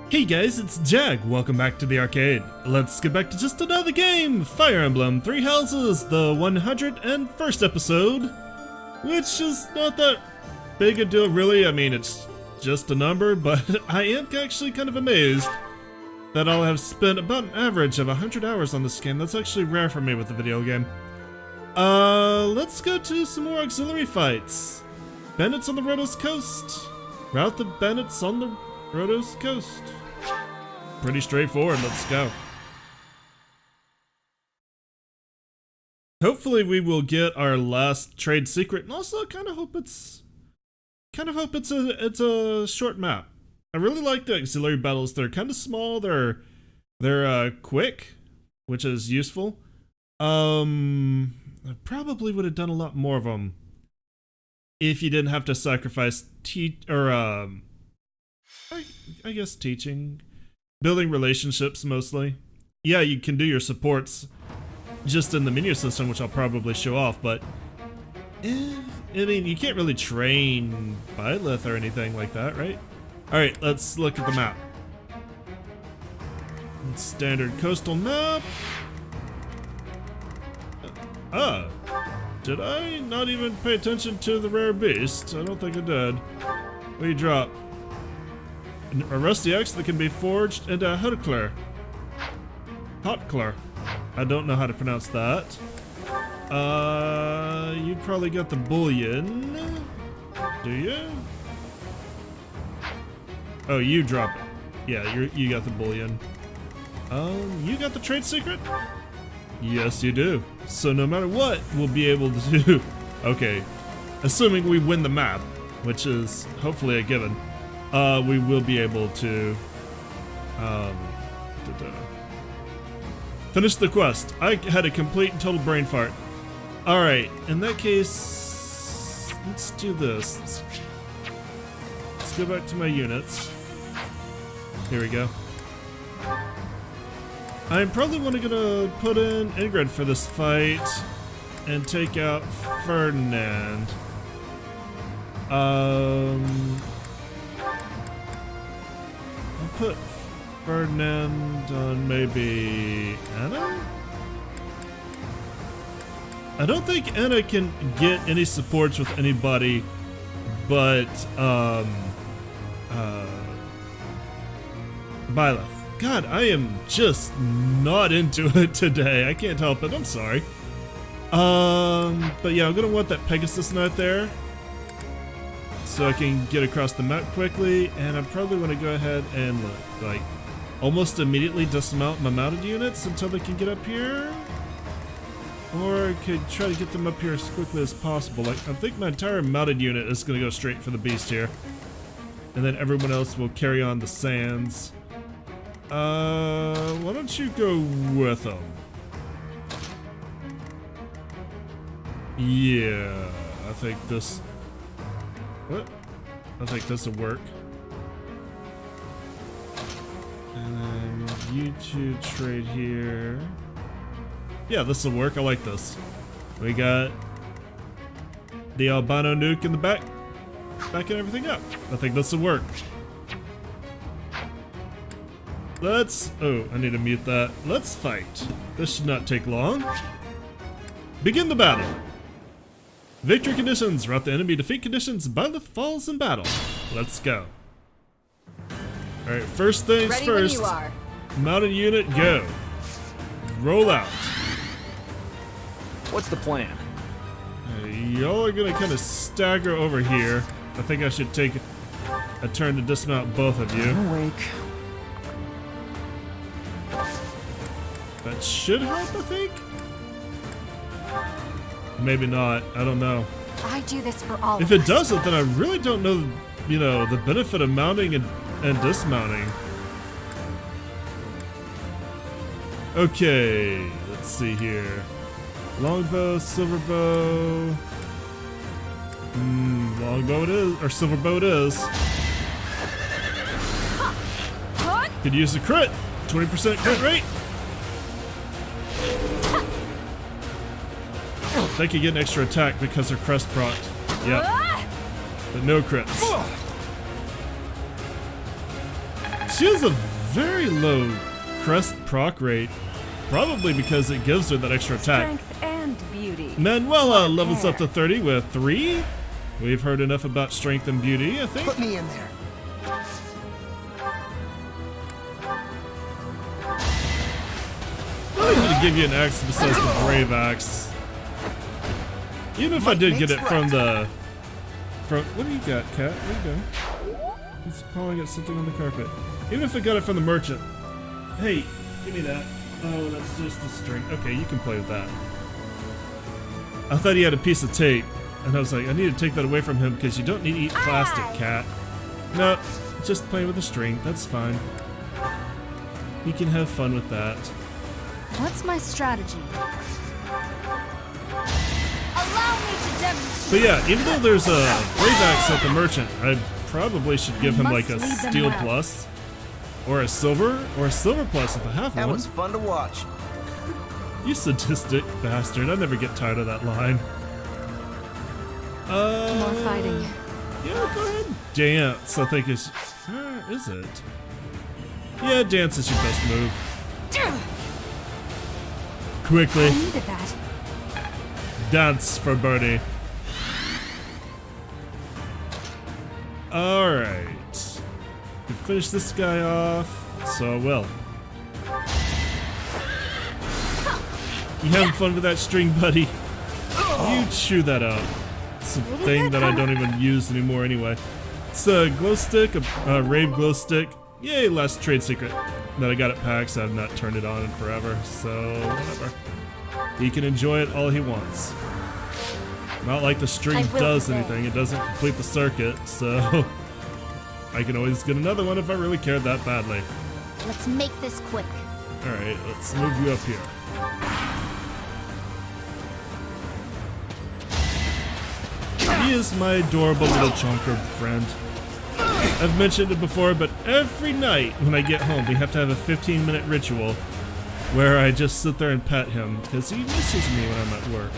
Hey guys, it's Jag. Welcome back to the arcade. Let's get back to just another game, Fire Emblem Three Houses, the 101st episode, which is not that big a deal really. I mean, it's just a number, but I am actually kind of amazed that I'll have spent about an average of 100 hours on this game. That's actually rare for me with a video game. Let's go to some more auxiliary fights. Bandits on the Rhodos Coast. Rout the bandits on the Rhodos Coast. Pretty straightforward, let's go. Hopefully we will get our last trade secret, and also I kind of hope it's a short map. I really like the auxiliary battles. They're kind of small, they're quick, which is useful. I probably would have done a lot more of them if you didn't have to sacrifice I guess teaching. Building relationships, mostly. Yeah, you can do your supports just in the menu system, which I'll probably show off, but I mean, you can't really train Byleth or anything like that, right? Alright, let's look at the map. Standard coastal map. Did I not even pay attention to the rare beast? I don't think I did. What do you drop? A rusty axe that can be forged into a Hotcler. I don't know how to pronounce that. You probably got the bullion. Do you? Oh, you drop it. Yeah, you got the bullion. You got the trade secret? Yes, you do. So no matter what, we'll be able to do. Okay, assuming we win the map, which is hopefully a given. We will be able to finish the quest. I had a complete and total brain fart. Alright, in that case, let's do this. Let's go back to my units. Here we go. I'm probably gonna put in Ingrid for this fight and take out Ferdinand. I'll put Ferdinand on maybe Anna? I don't think Anna can get any supports with anybody but Byleth. God, I am just not into it today. I can't help it. I'm sorry. But yeah, I'm gonna want that Pegasus Knight there, so I can get across the map quickly, and I probably want to go ahead and like almost immediately dismount my mounted units until they can get up here, or I could try to get them up here as quickly as possible. Like, I think my entire mounted unit is going to go straight for the beast here, and then everyone else will carry on the sands. Why don't you go with them? Yeah, I think this. What? I think this will work. And then you two trade here. Yeah, this will work. I like this. We got the albino nuke in the back, backing everything up. I think this will work. Oh, I need to mute that. Let's fight. This should not take long. Begin the battle. Victory conditions, rout the enemy. Defeat conditions, Byleth falls in battle. Let's go. Alright, first things Ready first. when you are. Mounted unit, go. Roll out. What's the plan? Y'all are gonna kind of stagger over here. I think I should take a turn to dismount both of you. I'm awake. That should help, I think? Maybe not. I don't know. I do this for all If of it us. doesn't, then I really don't know, you know, the benefit of mounting and dismounting. Okay, let's see here. Longbow, silverbow. Longbow it is, or silverbow it is. Could use a crit. 20% crit rate. They could get an extra attack because they're crest proc. Yep. But no crits. She has a very low crest proc rate, probably because it gives her that extra attack. Strength and beauty. Manuela levels up to 30 with 3. We've heard enough about strength and beauty, I think. Put me in there. I don't need to give you an axe besides the brave axe. Even if I did get it from the... what do you got, Cat? What are you doing? He's pawing at something on the carpet. Even if I got it from the merchant. Hey, give me that. Oh, that's just a string. Okay, you can play with that. I thought he had a piece of tape. And I was like, I need to take that away from him because you don't need to eat plastic, Cat. No, just play with a string. That's fine. He can have fun with that. What's my strategy? Allow me to demonstrate. But yeah, even though there's a brave axe at the merchant, I probably should give him like a steel plus. Or a silver plus if I have one. That was fun to watch. You sadistic bastard. I never get tired of that line. More fighting. Yeah, go ahead. Dance, I think is it? Yeah, dance is your best move. Quickly. I needed that. Dance for Birdie. Alright. We finish this guy off, so I will. You having fun with that string, buddy? You chew that up. It's a thing that I don't even use anymore anyway. It's a glow stick, a rave glow stick. Yay, last trade secret that I got at PAX. I've not turned it on in forever, so whatever. He can enjoy it all he wants. Not like the string does anything. It doesn't complete the circuit, so I can always get another one if I really cared that badly. Let's make this quick. Alright, let's move you up here. He is my adorable little chonker friend. I've mentioned it before, but every night when I get home, we have to have a 15-minute ritual where I just sit there and pet him because he misses me when I'm at work.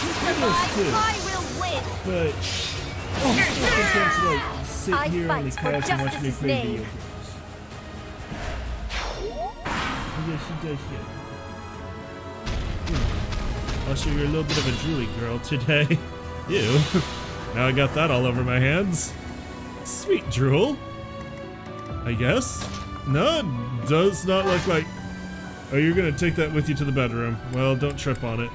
I will win. But he's still content to like sit here on the couch and watch me play video games. Yes, he does. Yeah. I'll show you a little bit of a drooly girl today. Ew. Now I got that all over my hands. Sweet drool. I guess. No, it does not look like... Oh, you're gonna take that with you to the bedroom. Well, don't trip on it.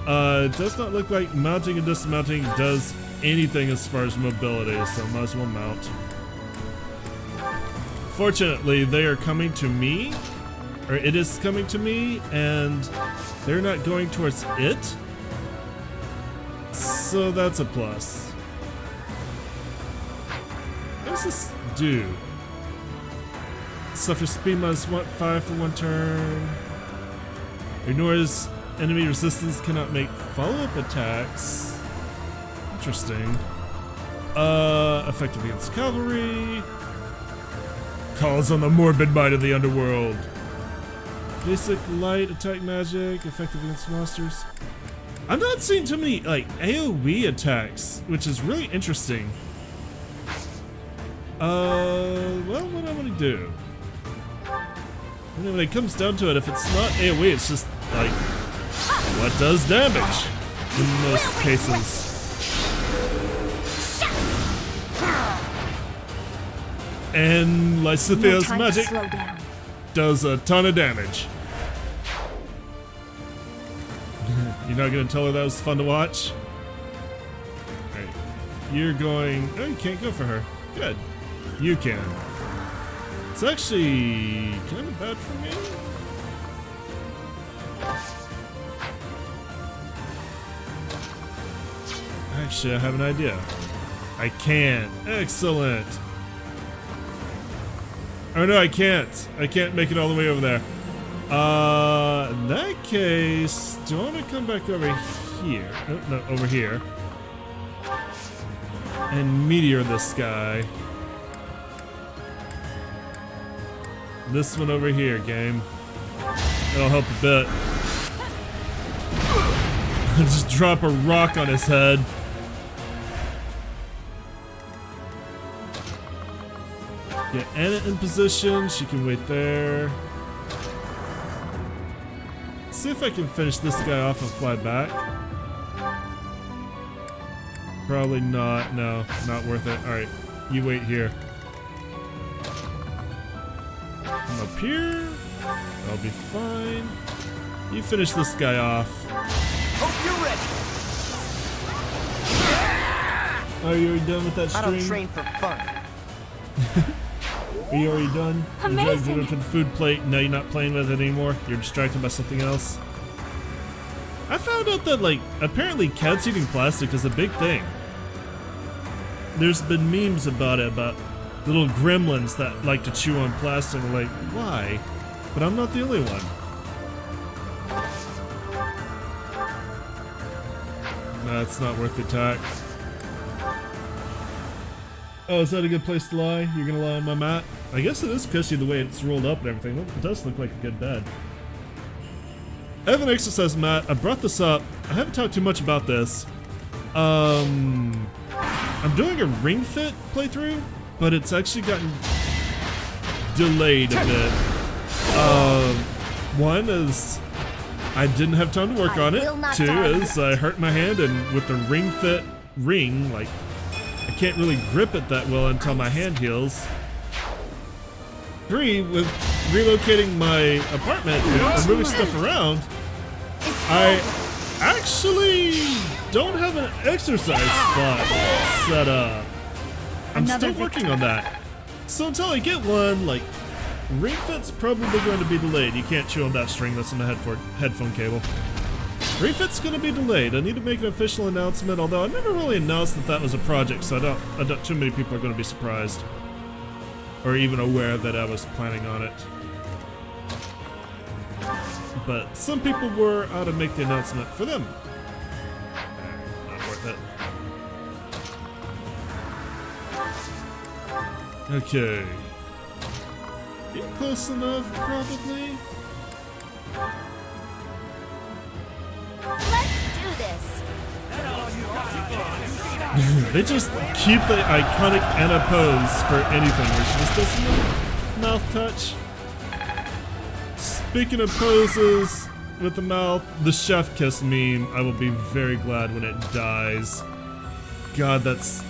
It does not look like mounting and dismounting does anything as far as mobility, so might as well mount. Fortunately, they are coming to me, or it is coming to me, and they're not going towards it. So that's a plus. What does this do? Suffer speed minus 5 for 1 turn. Ignores enemy resistance, cannot make follow-up attacks. Interesting. Effective against cavalry. Calls on the morbid might of the underworld. Basic light attack magic, effective against monsters. I'm not seeing too many like AoE attacks, which is really interesting. Well, what do I want to do? I mean, when it comes down to it, if it's not AoE, it's just like what does damage in most cases. And Lysithia's magic does a ton of damage. You're not gonna tell her that was fun to watch? Alright. You're going... Oh, you can't go for her. Good. You can. It's actually kind of bad for me. Actually, I have an idea. I can. Excellent. Oh no, I can't. I can't make it all the way over there. In that case, do I want to come back over here? Oh, no, over here. And meteor this guy. This one over here, game. That'll help a bit. Just drop a rock on his head. Get Anna in position. She can wait there. Let's see if I can finish this guy off and fly back. Probably not. No, not worth it. Alright, you wait here. I'm up here. I'll be fine. You finish this guy off. Hope you're ready. Are you already done with that string? I don't train for fun. Are you already done? Amazing. You dragged it to the food plate. No, you're not playing with it anymore. You're distracted by something else. I found out that, like, apparently cats eating plastic is a big thing. There's been memes about it, about little gremlins that like to chew on plastic. I'm like, why? But I'm not the only one. That's not worth the attack. Oh, is that a good place to lie? You're gonna lie on my mat? I guess it is cushy the way it's rolled up and everything. It does look like a good bed. Evan Extra says, Matt, I brought this up. I haven't talked too much about this. I'm doing a Ring Fit playthrough, but it's actually gotten delayed a bit. One is I didn't have time to work on it. Two is I hurt my hand, and with the Ring Fit ring, like, I can't really grip it that well until my hand heals. 3, with relocating my apartment and moving stuff around, I actually don't have an exercise spot set up. I'm still working on that. So until I get one, like, Ring Fit's probably going to be delayed. You can't chew on that string that's in the headphone cable. Ring Fit's going to be delayed. I need to make an official announcement, although I never really announced that that was a project, so I don't too many people are going to be surprised. Or even aware that I was planning on it. But some people were out to make the announcement for them. Not worth it. Okay. Get close enough, probably. Let's do this. They just keep the iconic Anna pose for anything where she just does a mouth touch. Speaking of poses with the mouth, the chef kiss meme, I will be very glad when it dies. God, it's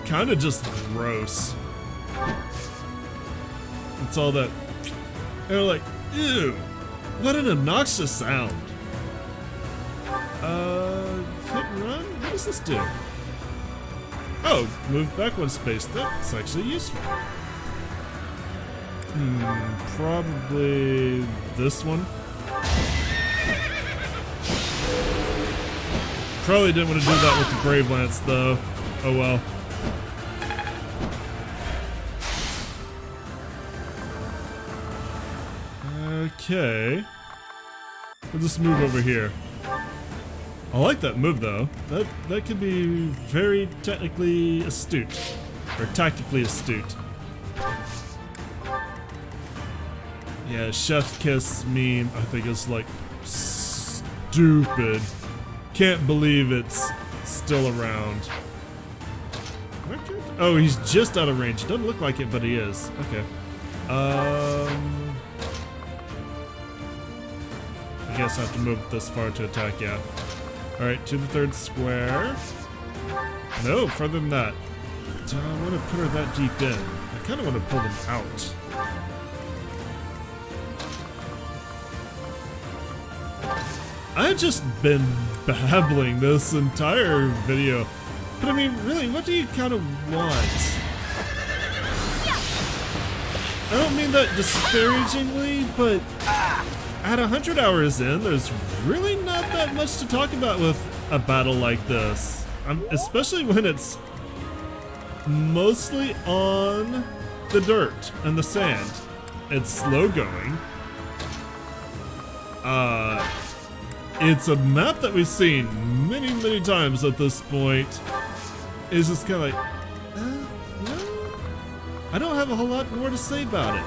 kind of just gross. It's all that, they're like, ew, what an obnoxious sound. Hit and run? What does this do? Oh, move back one space. That's actually useful. Probably this one. Probably didn't want to do that with the Brave Lance, though. Oh well. Okay. We'll just move over here. I like that move, though. That could be very technically astute. Or tactically astute. Yeah, chef's kiss meme, I think, is like stupid. Can't believe it's still around. Oh, he's just out of range. Doesn't look like it, but he is. Okay. I guess I have to move this far to attack, yeah. Alright, to the third square. No, further than that. Do I want to put her that deep in? I kind of want to pull them out. I've just been babbling this entire video. But I mean, really, what do you kind of want? I don't mean that disparagingly, but at 100 hours in, there's really not that much to talk about with a battle like this. Especially when it's mostly on the dirt and the sand. It's slow going. It's a map that we've seen many, many times at this point. It's just kind of like, no, I don't have a whole lot more to say about it.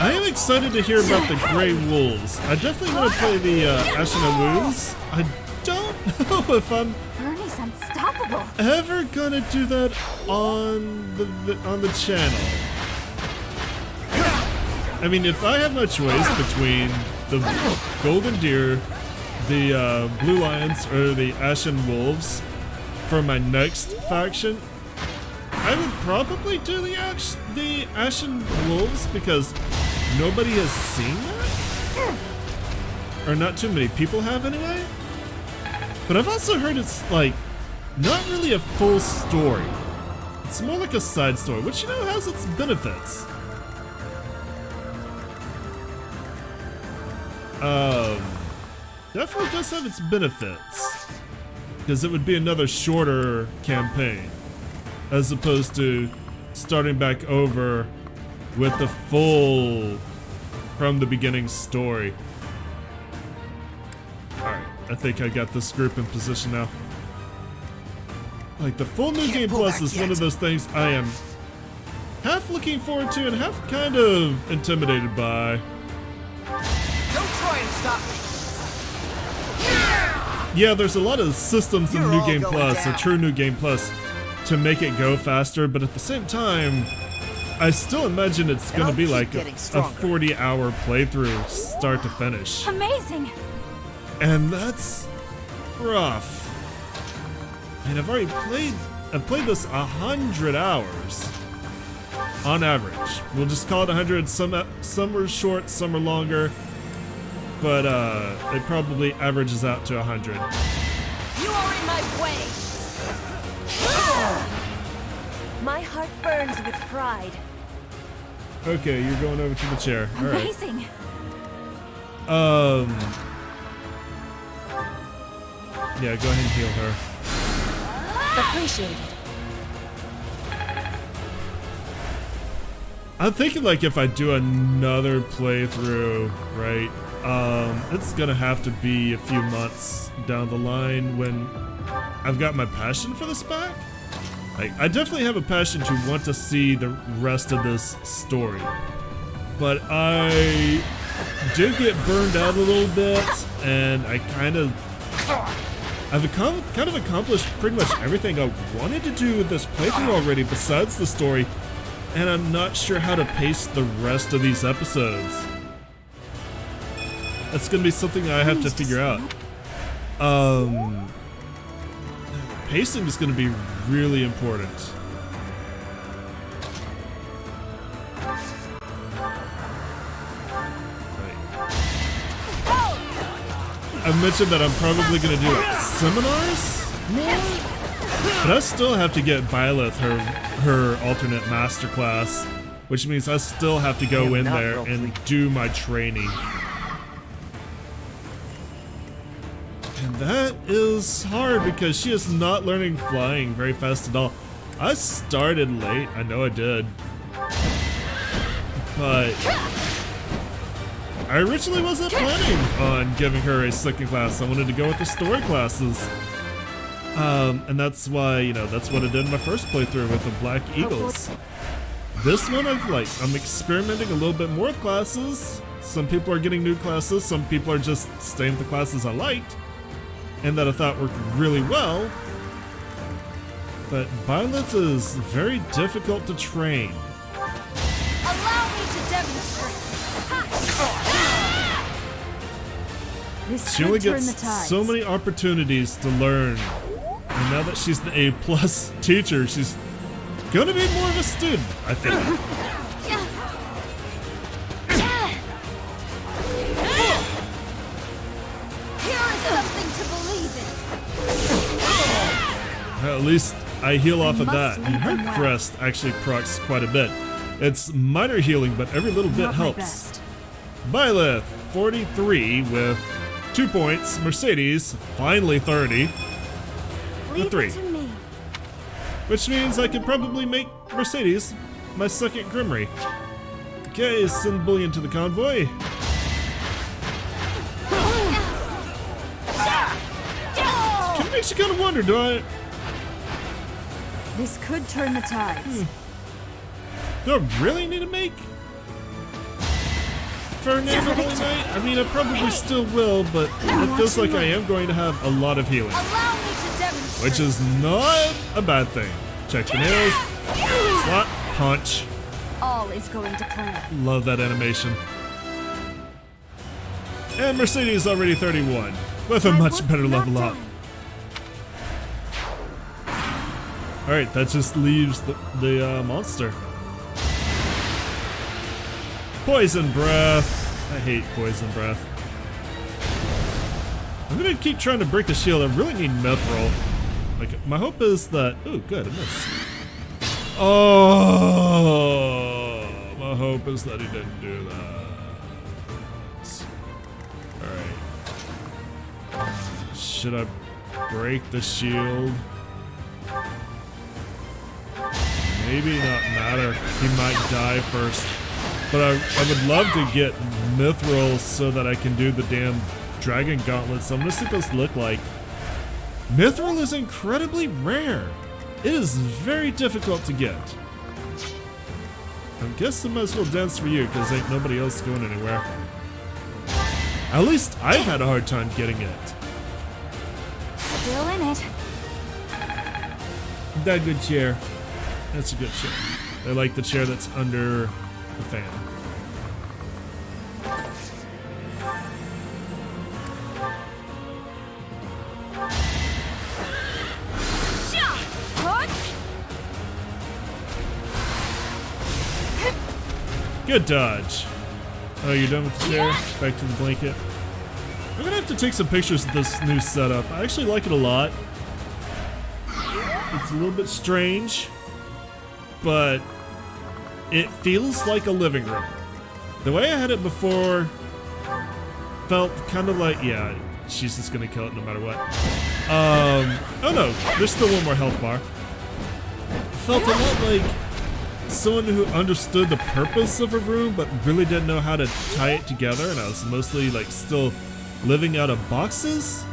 I am excited to hear about the Grey Wolves. I definitely want to play the Ashina Woos. I if I'm Bernie's unstoppable. ever gonna do that on the channel. I mean, if I have no choice between the Golden Deer, the Blue Lions, or the Ashen Wolves for my next faction, I would probably do the Ashen Wolves because nobody has seen that, or not too many people have anyway. But I've also heard it's like not really a full story. It's more like a side story, which has its benefits. Definitely does have its benefits because it would be another shorter campaign as opposed to starting back over with the full from the beginning story. Alright, I think I got this group in position now. Like, the full New Game Plus is one of those things I am half looking forward to and half kind of intimidated by. Don't try and stop me. Yeah, there's a lot of systems in You're New all Game going Plus, down. a true New Game Plus, to make it go faster, but at the same time, I still imagine it's And gonna I'll be keep like a getting stronger. 40-hour playthrough, start to finish. Amazing. And that's rough. And I've played this 100 hours on average. We'll just call it 100. Some are short, some are longer, but it probably averages out to 100. You are in my way. My heart burns with pride. Okay, you're going over to the chair. All right. Amazing. Yeah, go ahead and heal her. Appreciated. I'm thinking like if I do another playthrough, right? It's gonna have to be a few months down the line when I've got my passion for this back. Like, I definitely have a passion to want to see the rest of this story, but I did get burned out a little bit, and I've kind of accomplished pretty much everything I wanted to do with this playthrough already besides the story, and I'm not sure how to pace the rest of these episodes. That's gonna be something I have to figure out. Pacing is gonna be really important. I've mentioned that I'm probably gonna do seminars more, but I still have to get Byleth her alternate masterclass, which means I still have to go in there and do my training. And that is hard because she is not learning flying very fast at all. I started late, I know I did, but I originally wasn't planning on giving her a second class. I wanted to go with the story classes. And that's why, that's what I did in my first playthrough with the Black Eagles. This one, I'm experimenting a little bit more with classes. Some people are getting new classes, some people are just staying with the classes I liked and that I thought worked really well. But Byleth is very difficult to train. Allow me to demonstrate. This She only could turn gets the tides. so many opportunities to learn. And now that she's an A+ teacher, she's gonna be more of a student, I think. Here is something to believe in. At least I heal off of must that. And leave them her well. crest actually procs quite a bit. It's minor healing, but every little bit Not my helps. best. Byleth, 43 with 2 points. Mercedes, finally 30. Leave three. it to me. Which means I could probably make Mercedes my second Grimry. Okay, send bullion to the convoy. It makes you kind of wonder, do This could turn the tides. I really need to make for a neighbor Holy Knight? I mean, I probably still will, but it feels like I am going to have a lot of healing, Allow me to demonstrate. which is not a bad thing. Check the nails. Slap, punch. All is going to plan. Love that animation. And Mercedes already 31, with a My much work better not level up. done. Alright, that just leaves the monster. Poison breath. I hate poison breath. I'm gonna keep trying to break the shield. I really need mithril. Like, my hope is that. Ooh, good, I missed. Oh, my hope is that he didn't do that. Alright. Should I break the shield? Maybe not matter. He might die first. But I would love to get mithril so that I can do the damn dragon gauntlet. So I'm gonna see what those look like. Mithril is incredibly rare. It is very difficult to get. I guess I might as well dance for you because ain't nobody else going anywhere. At least I've had a hard time getting it. Still in it. That good chair. That's a good chair. I like the chair that's under the fan. Good dodge. Oh, you're done with the chair? Back to the blanket. I'm gonna have to take some pictures of this new setup. I actually like it a lot. It's a little bit strange, but it feels like a living room. The way I had it before felt kind of like, yeah, she's just gonna kill it no matter what. Oh no, there's still one more health bar. Felt a lot like someone who understood the purpose of a room but really didn't know how to tie it together, and I was mostly like still living out of boxes,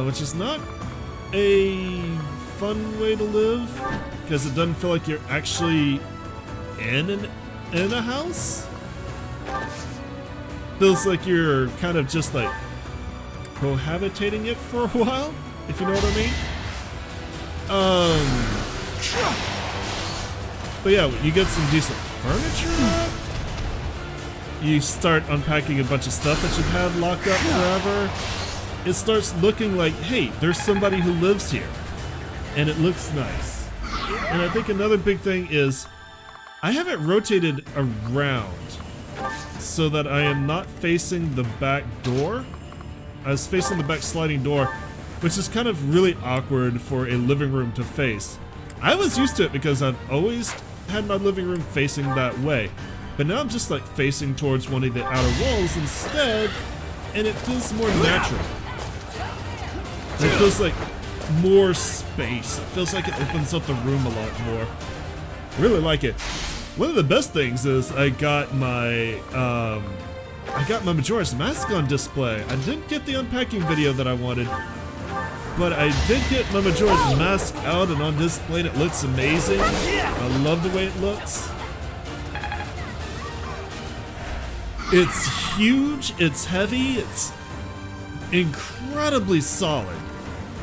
which is not a fun way to live because it doesn't feel like you're actually in a house. Feels like you're kind of just like cohabitating it for a while, if you know what I mean. But yeah, you get some decent furniture. You start unpacking a bunch of stuff that you've had locked up forever. It starts looking like, hey, there's somebody who lives here. And it looks nice. And I think another big thing is I have it rotated around so that I am not facing the back door. I was facing the back sliding door, which is kind of really awkward for a living room to face. I was used to it because I've always had my living room facing that way. But now I'm just like facing towards one of the outer walls instead, and it feels more natural. It feels like more space. It feels like it opens up the room a lot more. Really like it. One of the best things is I got my Majora's Mask on display. I didn't get the unpacking video that I wanted, but I did get my Majora's Mask out and on display, and it looks amazing. I love the way it looks. It's huge, it's heavy, it's incredibly solid.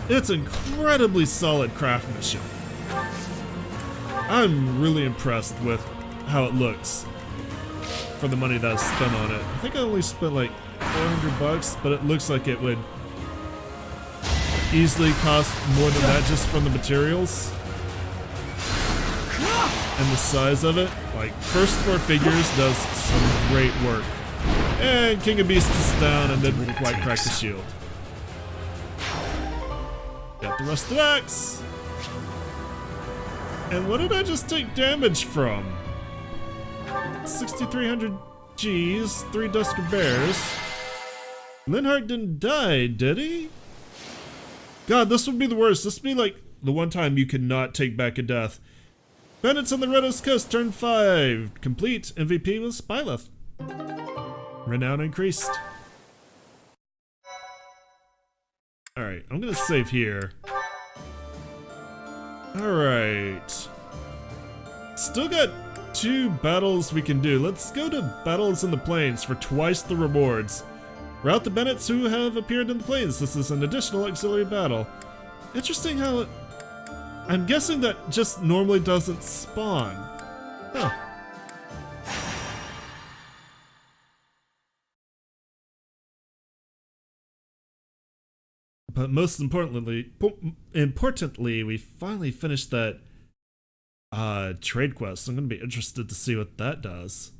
It's incredibly solid craftsmanship. I'm really impressed with how it looks for the money that I spent on it. I think I only spent like 400 bucks, but it looks like it would easily cost more than that just from the materials and the size of it. Like, First Four Figures does some great work. And King of Beasts is down and didn't quite crack the shield. Got the rusted axe. And what did I just take damage from? 6,300 G's, 3 Dusker Bears. Linhardt didn't die, did he? God, this would be the worst. This would be like the one time you could not take back a death. Bandits on the Red Coast, turn 5. Complete. MVP was Spyleth. Renown increased. Alright, I'm gonna save here. Alright. Still got 2 battles we can do. Let's go to battles in the plains for twice the rewards. Rout the Bennetts who have appeared in the plains. This is an additional auxiliary battle. Interesting how I'm guessing that just normally doesn't spawn. Huh. But most importantly, we finally finished that trade quest. I'm going to be interested to see what that does.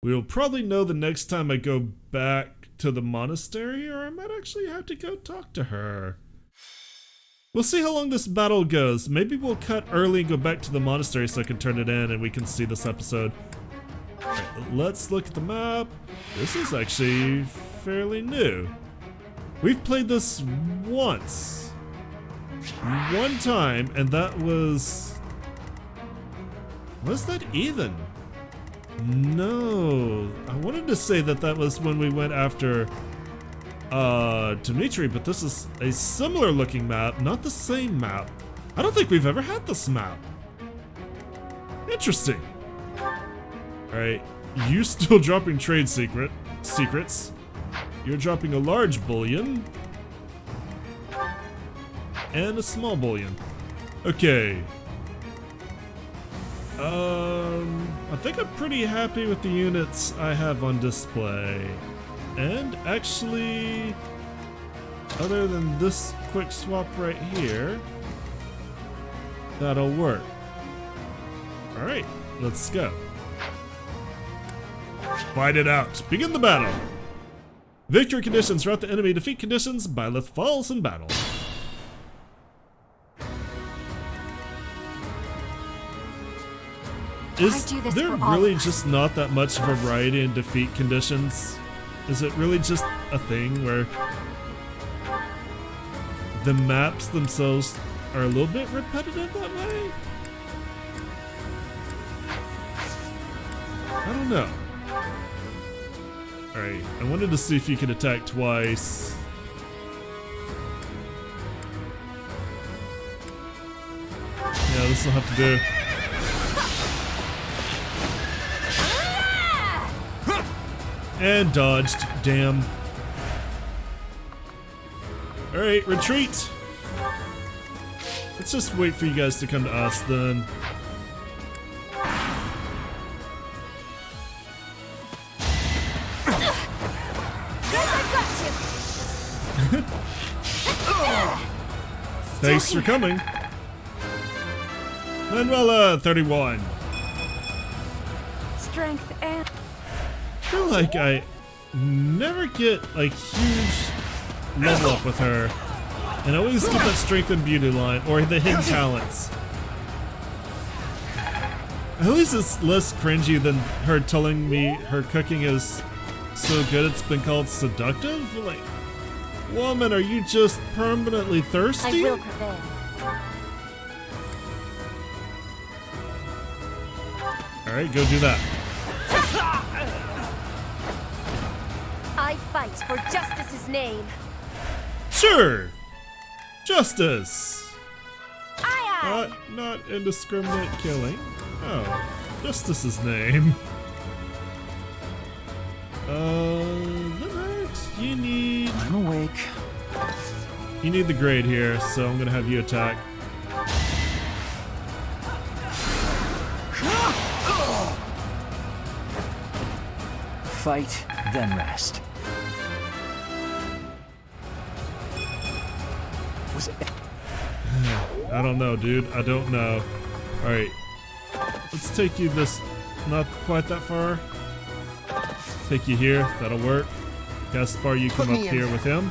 We'll probably know the next time I go back to the monastery, or I might actually have to go talk to her. We'll see how long this battle goes. Maybe we'll cut early and go back to the monastery so I can turn it in and we can see this episode. Alright, let's look at the map. This is actually fairly new. We've played this once. One time, and that was that even? No, I wanted to say that was when we went after Dimitri, but this is a similar looking map, not the same map. I don't think we've ever had this map. Interesting. Alright, you still dropping trade secrets. You're dropping a large bullion. And a small bullion. Okay. I think I'm pretty happy with the units I have on display. And actually, other than this quick swap right here, that'll work. Alright, let's go. Fight it out. Begin the battle. Victory conditions rout the enemy. Defeat conditions, Byleth falls in battle. Is there really just not that much variety in defeat conditions? Is it really just a thing where the maps themselves are a little bit repetitive that way? I don't know. Alright, I wanted to see if you could attack twice. Yeah, this will have to do. And dodged, damn. Alright, retreat! Let's just wait for you guys to come to us then. Thanks for coming. Manuela, 31. Strength and... I feel like I never get like huge level up with her, and I always get that strength and beauty line or the hidden talents. At least it's less cringy than her telling me her cooking is so good it's been called seductive. Like, woman, are you just permanently thirsty? I will prevail. All right, go do that. I fight for justice's name. Sure! Justice! Aye, aye. Not indiscriminate killing. Oh, Justice's name. Lynette, you need... I'm awake. You need the grade here, so I'm gonna have you attack. Fight, then rest. Was it? I don't know, dude. I don't know. Alright. Let's take you this... not quite that far. Take you here. That'll work. Gaspar, you come up here with him.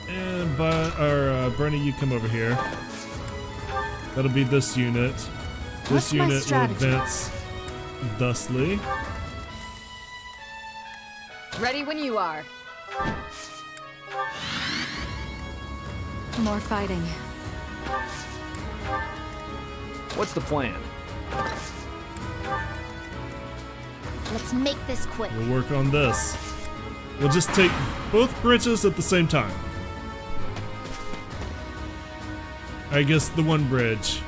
And Bernie, you come over here. That'll be this unit. This unit will advance thusly. Ready when you are. More fighting. What's the plan? Let's make this quick. We'll work on this. We'll just take both bridges at the same time. I guess the one bridge.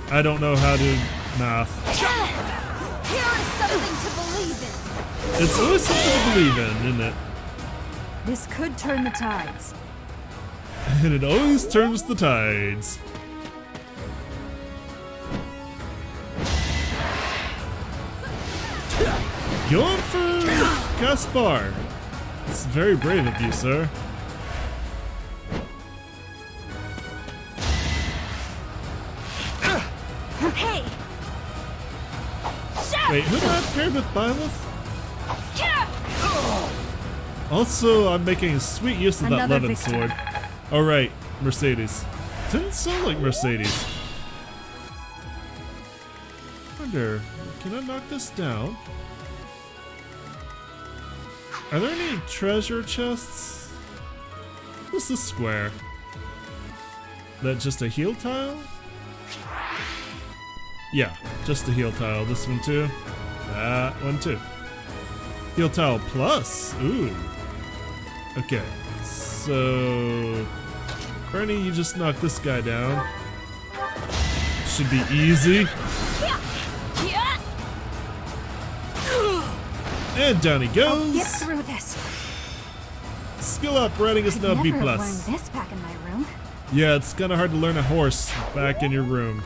I don't know how to math. Here is something to believe in. It's always something to believe in, isn't it? This could turn the tides. And it always turns the tides. Going for Gaspar. It's very brave of you, sir. Hey! Wait, who do I paired with Byleth? Also, I'm making sweet use of that Another Levin victory. sword. Alright, Mercedes. Didn't sound like Mercedes. Wonder, can I knock this down? Are there any treasure chests? What's this square? That just a heal tile? Yeah, just a heal tile. This one too. That one too. Heal tile plus. Ooh. Okay. So, Bernie, you just knock this guy down. Should be easy. And down he I'll get goes. through this. Skill up. Riding is now B+. Never have learned this back in my room. Yeah, it's kind of hard to learn a horse back in your room.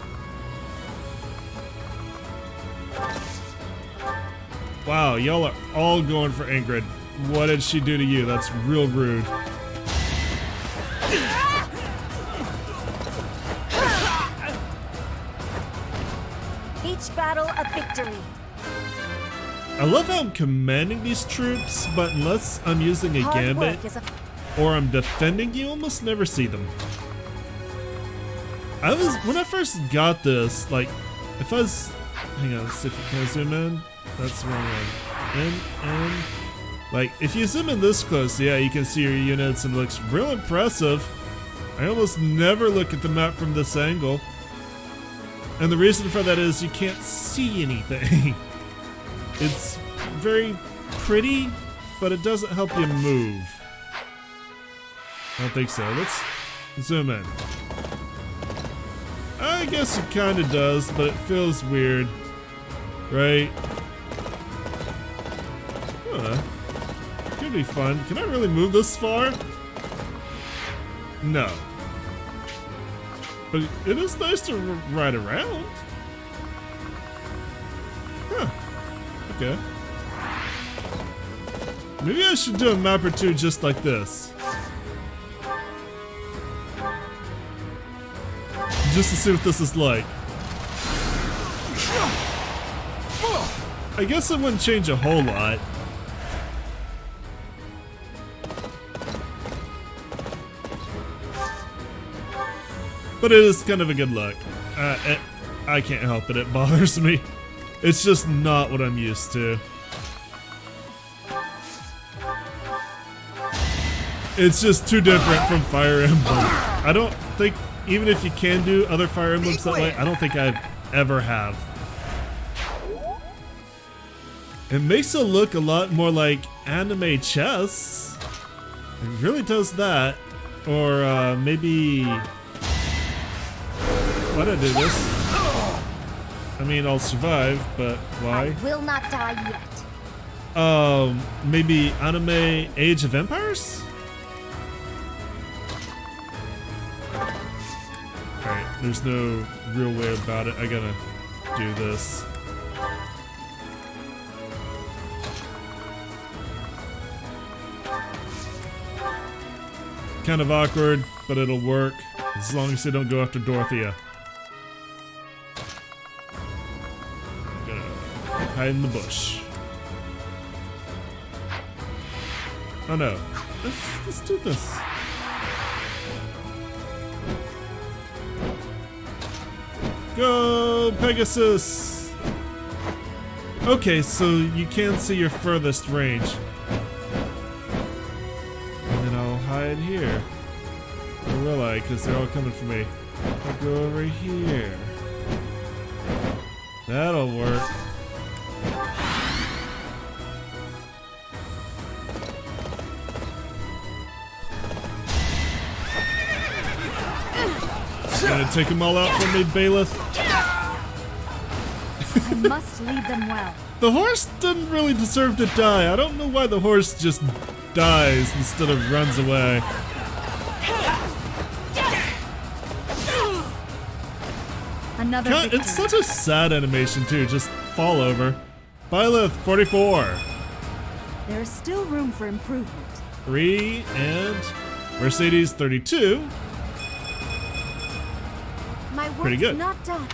Wow, y'all are all going for Ingrid. What did she do to you? That's real rude. Each battle a victory. I love how I'm commanding these troops, but unless I'm using a Hard gambit work is a or I'm defending, you almost never see them. When I first got this, like, if I was, hang on, let's see if you can zoom in. That's the wrong one. And, like, if you zoom in this close, yeah, you can see your units and it looks real impressive. I almost never look at the map from this angle. And the reason for that is you can't see anything. It's very pretty, but it doesn't help you move. I don't think so. Let's zoom in. I guess it kind of does, but it feels weird. Right? Huh. Could be fun. Can I really move this far? No. But it is nice to ride around. Huh. Okay. Maybe I should do a map or two just like this. Just to see what this is like. I guess it wouldn't change a whole lot. But it is kind of a good look. I can't help it, it bothers me. It's just not what I'm used to. It's just too different from Fire Emblem. I don't think, even if you can do other Fire Emblems that way, I don't think I've ever have. It makes it look a lot more like anime chess. It really does that. Or maybe... Why'd I do this? I mean, I'll survive, but why? I will not die yet. Maybe anime Age of Empires? Alright, there's no real way about it. I gotta do this. Kind of awkward, but it'll work. As long as they don't go after Dorothea. I'm gonna hide in the bush. Oh no. Let's do this. Go, Pegasus! Okay, so you can see your furthest range. And then I'll hide here. Or will I? Because they're all coming for me. I'll go over here. That'll work. Gonna take them all out for me, Bailiff? I must lead them well. The horse didn't really deserve to die. I don't know why the horse just dies instead of runs away. Another God, victory. it's such a sad animation too, just fall over. Byleth, 44. There is still room for improvement. 3 and Mercedes, 32. My work's Pretty good. not done.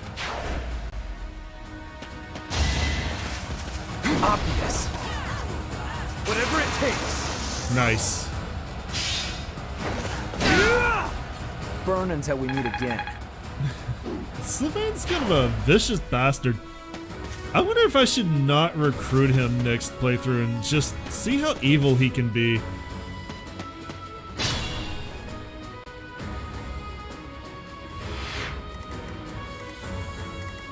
Obvious. Whatever it takes. Nice. Burn until we meet again. Sylvain's kind of a vicious bastard. I wonder if I should not recruit him next playthrough and just see how evil he can be.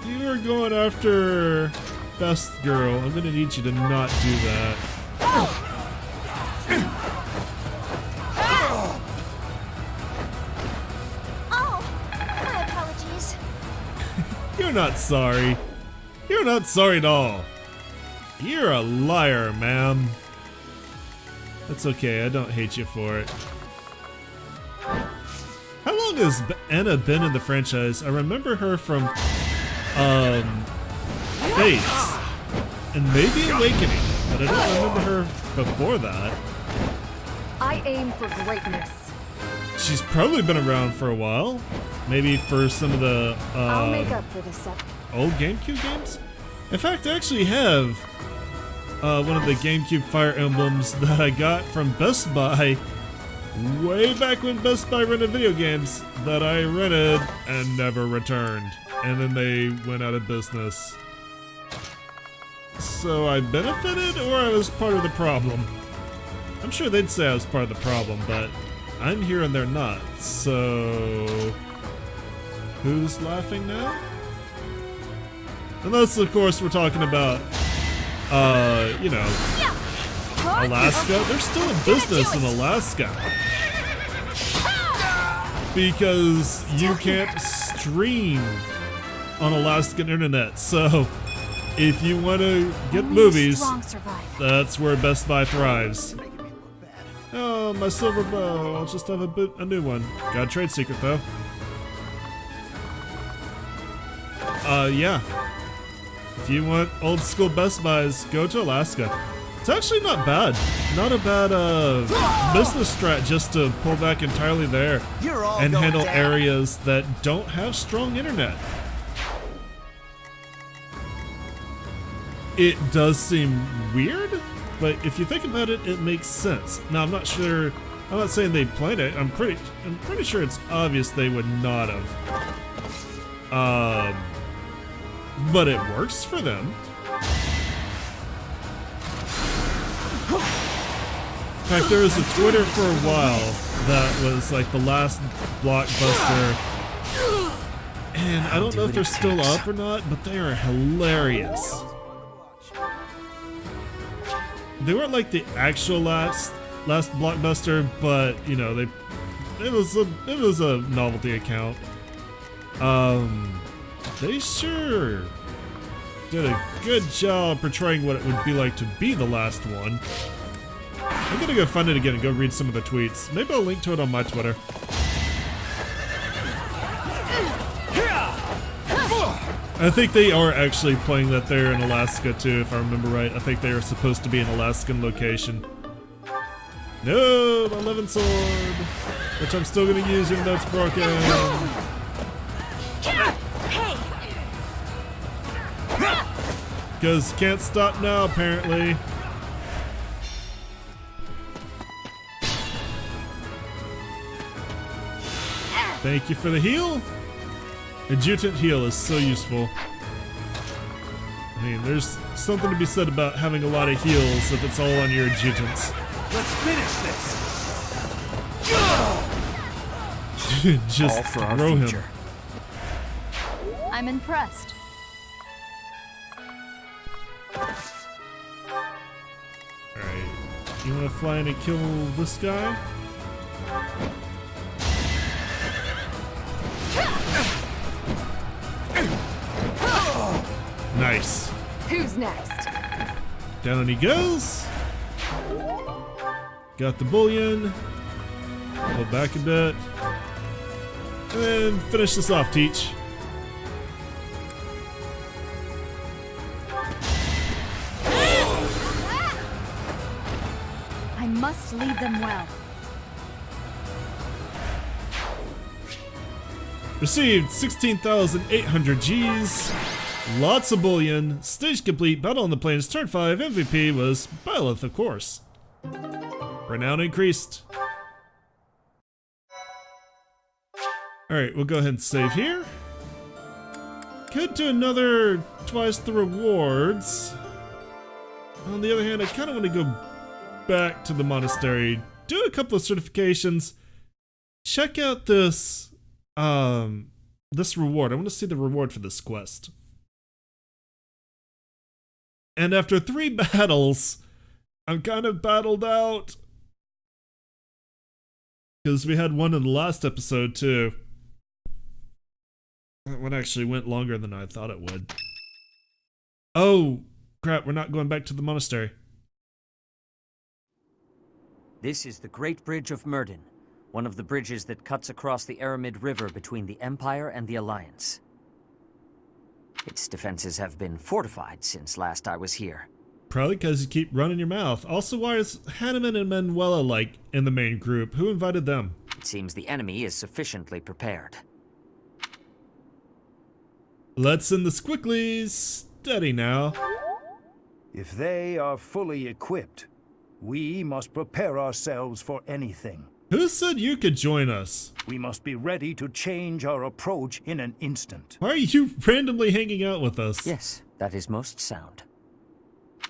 You are going after Best Girl. I'm gonna need you to not do that. Oh, my apologies. You're not sorry. You're not sorry at all. You're a liar, ma'am. That's okay, I don't hate you for it. How long has Anna been in the franchise? I remember her from, Fates. And maybe Awakening, but I don't remember her before that. I aim for greatness. She's probably been around for a while. Maybe for some of the, I'll make up for this up. old GameCube games? In fact, I actually have one of the GameCube Fire Emblems that I got from Best Buy way back when Best Buy rented video games that I rented and never returned. And then they went out of business. So I benefited or I was part of the problem? I'm sure they'd say I was part of the problem, but I'm here and they're not. So who's laughing now? Unless, of course, we're talking about, you know, Alaska. They're still in business in Alaska. Because you can't stream on Alaskan internet. So, if you want to get Only the movies, strong survive. that's where Best Buy thrives. Oh, my silver bow. I'll just have a new one. Got a trade secret, though. Yeah. If you want old school Best Buys, go to Alaska. It's actually not bad. Not a bad business strat just to pull back entirely there and handle areas that don't have strong internet. It does seem weird, but if you think about it, it makes sense. Now, I'm not sure. I'm not saying they planned it. I'm pretty sure it's obvious they would not have. But it works for them. In fact, there was a Twitter for a while that was like the last blockbuster, and I don't know if they're still up or not, but they are hilarious. They weren't like the actual last blockbuster, but you know it was a novelty account. They sure did a good job portraying what it would be like to be the last one. I'm gonna go find it again and go read some of the tweets. Maybe I'll link to it on my Twitter. I think they are actually playing that there in Alaska too, if I remember right. I think they are supposed to be an Alaskan location. No, my 11 sword, which I'm still gonna use even though it's broken. Because can't stop now, apparently. Thank you for the heal. Adjutant heal is so useful. I mean, there's something to be said about having a lot of heals if it's all on your adjutants. Let's finish this. Just All for our throw him. future. I'm impressed. Alright, you wanna fly in and kill this guy? Nice. Who's next? Down he goes. Got the bullion. Pull back a bit. And then finish this off, Teach. I must lead them well. Received 16,800 Gs. Lots of bullion. Stage complete. Battle on the Plains. Turn 5. MVP was Byleth, of course. Renown increased. Alright, we'll go ahead and save here. Could do another twice the rewards. On the other hand, I kind of want to go back to the monastery, do a couple of certifications, check out this this reward. I want to see the reward for this quest. And after 3 battles, I'm kind of battled out. Because we had one in the last episode too. That one actually went longer than I thought it would. Oh, crap, we're not going back to the monastery. This is the Great Bridge of Myrden, one of the bridges that cuts across the Aramid River between the Empire and the Alliance. Its defenses have been fortified since last I was here. Probably because you keep running your mouth. Also, why is Hanneman and Manuela like in the main group? Who invited them? It seems the enemy is sufficiently prepared. Let's send the squicklies. Steady now. If they are fully equipped, we must prepare ourselves for anything. Who said you could join us? We must be ready to change our approach in an instant. Why are you randomly hanging out with us? Yes, that is most sound.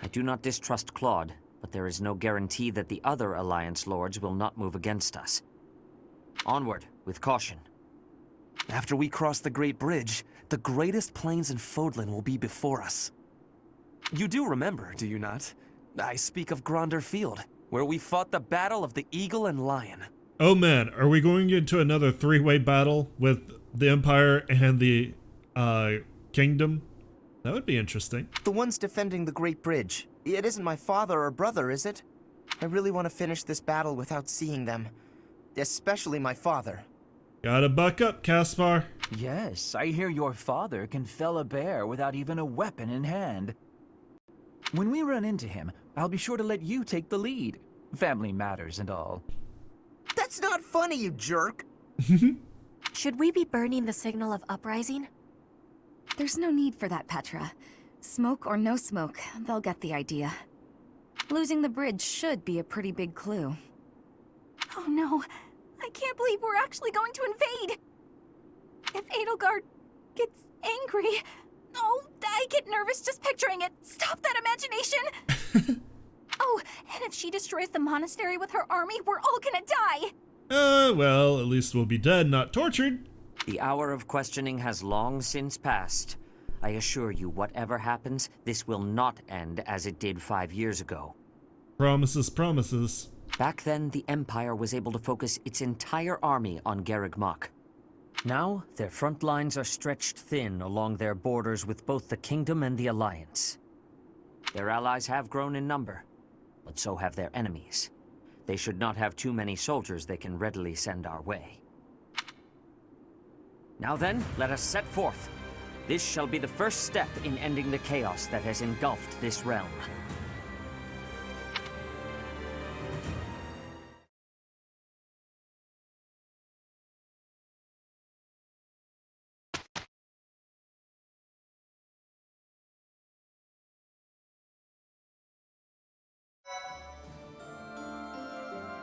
I do not distrust Claude, but there is no guarantee that the other Alliance lords will not move against us. Onward, with caution. After we cross the Great Bridge, the greatest plains in Fodlan will be before us. You do remember, do you not? I speak of Gronder Field, where we fought the Battle of the Eagle and Lion. Oh man, are we going into another 3-way battle with the Empire and the Kingdom? That would be interesting. The ones defending the Great Bridge. It isn't my father or brother, is it? I really want to finish this battle without seeing them. Especially my father. Gotta buck up, Caspar. Yes, I hear your father can fell a bear without even a weapon in hand. When we run into him, I'll be sure to let you take the lead. Family matters and all. That's not funny, you jerk! Should we be burning the signal of uprising? There's no need for that, Petra. Smoke or no smoke, they'll get the idea. Losing the bridge should be a pretty big clue. Oh no, I can't believe we're actually going to invade! If Edelgard gets angry... Oh, I get nervous just picturing it. Stop that imagination! Oh, and if she destroys the monastery with her army, we're all gonna die! Well, at least we'll be dead, not tortured. The hour of questioning has long since passed. I assure you, whatever happens, this will not end as it did 5 years ago. Promises, promises. Back then, the Empire was able to focus its entire army on Garreg Mach. Now, their front lines are stretched thin along their borders with both the Kingdom and the Alliance. Their allies have grown in number, but so have their enemies. They should not have too many soldiers they can readily send our way. Now then, let us set forth. This shall be the first step in ending the chaos that has engulfed this realm.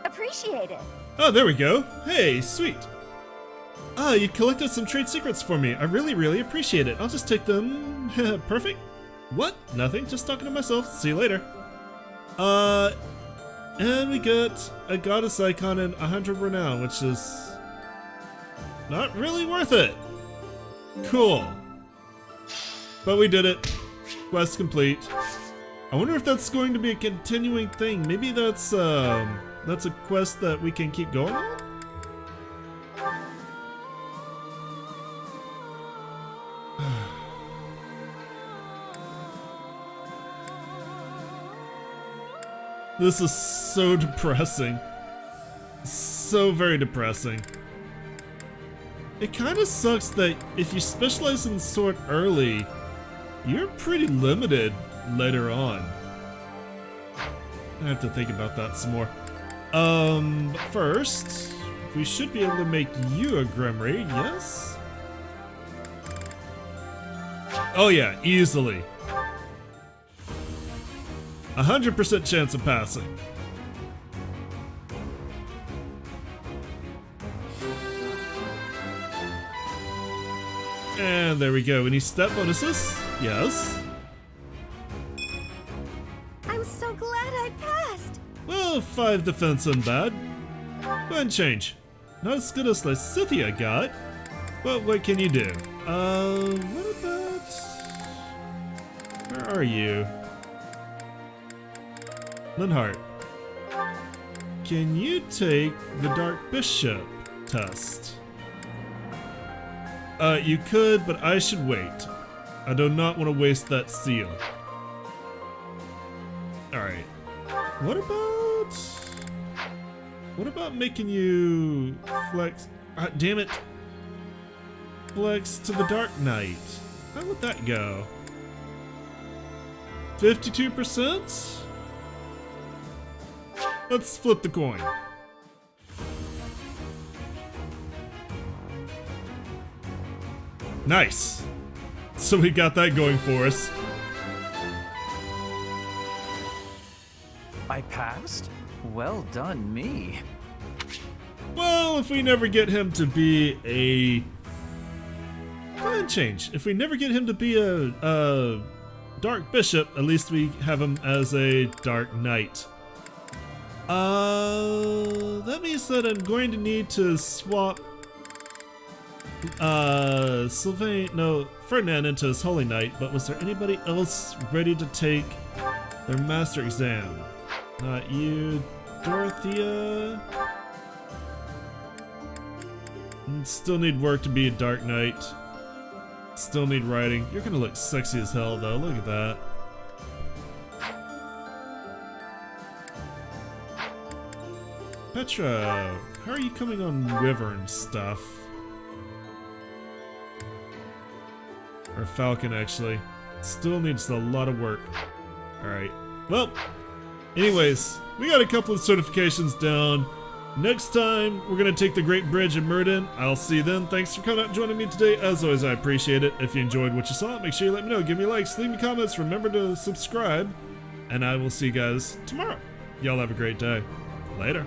Appreciate it. Oh, there we go. Hey, sweet. Ah, you collected some trade secrets for me. I really appreciate it. I'll just take them. Perfect. What? Nothing. Just talking to myself. See you later. And we got a goddess icon and 100 renown, which is not really worth it. Cool. But we did it. Quest complete. I wonder if that's going to be a continuing thing. Maybe that's a quest that we can keep going on? This is so depressing. So very depressing. It kind of sucks that if you specialize in sword early, you're pretty limited later on. I have to think about that some more. But first, we should be able to make you a Grimoire, yes? Oh yeah, easily. 100% chance of passing. And there we go. Any step bonuses? Yes. I'm so glad I passed. Well, 5 defense isn't bad. Go ahead and change. Not as good as Lysithea got, but what can you do? What about... Where are you? Linhardt. Can you take the Dark Bishop test? You could, but I should wait. I do not want to waste that seal. Alright. What about making you flex? Damn it. Flex to the Dark Knight. How would that go? 52%? Let's flip the coin. Nice. So we got that going for us. I passed? Well done, me. Well, if we never get him to be a... Go ahead and change. If we never get him to be a Dark Bishop, at least we have him as a Dark Knight. That means that I'm going to need to swap Ferdinand into his Holy Knight, but was there anybody else ready to take their Master Exam? Not you, Dorothea. Still need work to be a Dark Knight. Still need writing. You're gonna look sexy as hell though, look at that. Petra, how are you coming on Wyvern stuff? Or Falcon, actually. Still needs a lot of work. Alright. Well, anyways, we got a couple of certifications down. Next time, we're going to take the Great Bridge in Myrden. I'll see you then. Thanks for coming out and joining me today. As always, I appreciate it. If you enjoyed what you saw, make sure you let me know. Give me likes, leave me comments, remember to subscribe. And I will see you guys tomorrow. Y'all have a great day. Later.